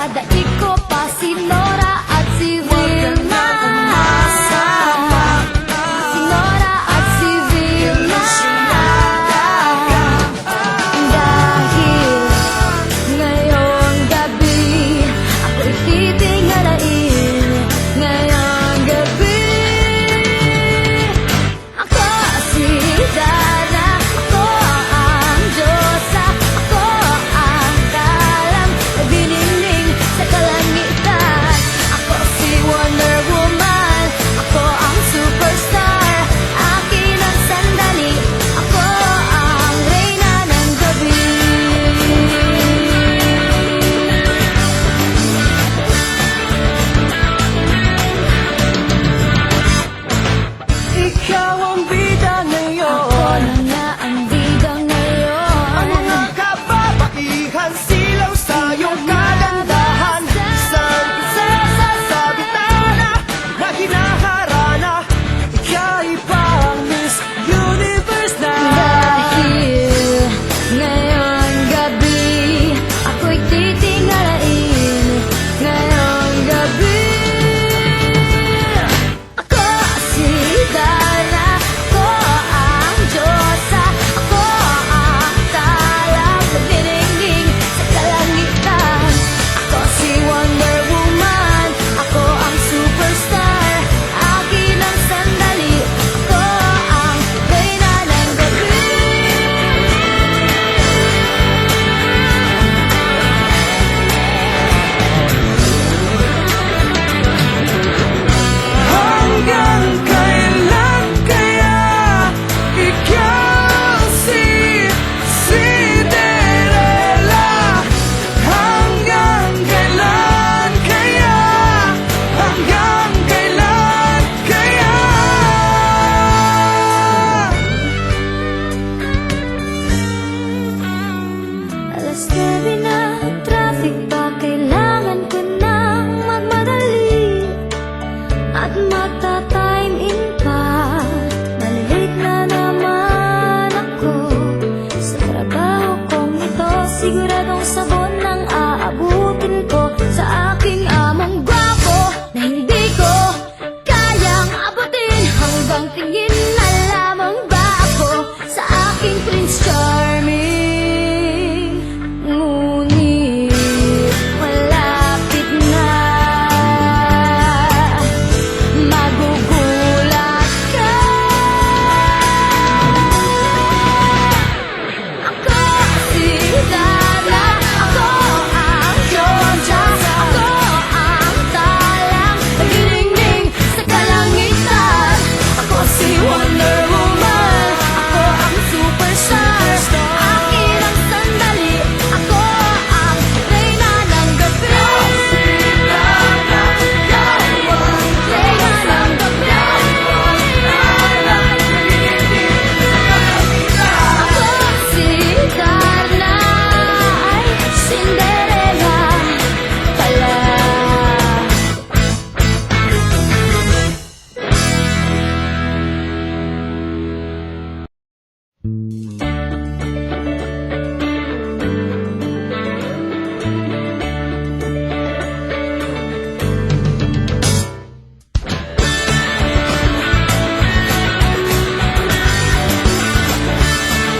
Dadaig ko pa si Nora at si Vilma. Si Nora at si Vilma. Dahil ngayong gabi ako'y titingalain. Ngayong gabi ako si Dana, ako ang Diyosa, ako ang talang nagbiniling sa kalangitan. Ako si Wonder Woman, ako ang superstar. Akin ang sandali, ako ang reyna ng gabi. Ikaw ang bida ngayon. Ako na nga ang bida ngayon. Ang mga kababaihan silaw sa iyong kagandahan. Isang sasasabi na na hinaharana. Ika'y parang Miss Universe na. Dahil ngayong gabi ako'y titingalain. Ngayong gabi ako si Dana, ako ang Diyosa, ako ang talang nagbiniling sa kalangitan. Ako si Wonder Woman, ako ang superstar. Akin ang sandali, ako ang reyna ng gabi. Hanggang kailan kaya ikaw si Cinderella? Hanggang kailan kaya? Hanggang kailan kaya? Alas 9 na, traffic pa, kailangan ko nang magmadali at magta-time in pa. Malilate na naman ako sa trabaho kong ito. Siguradong sabon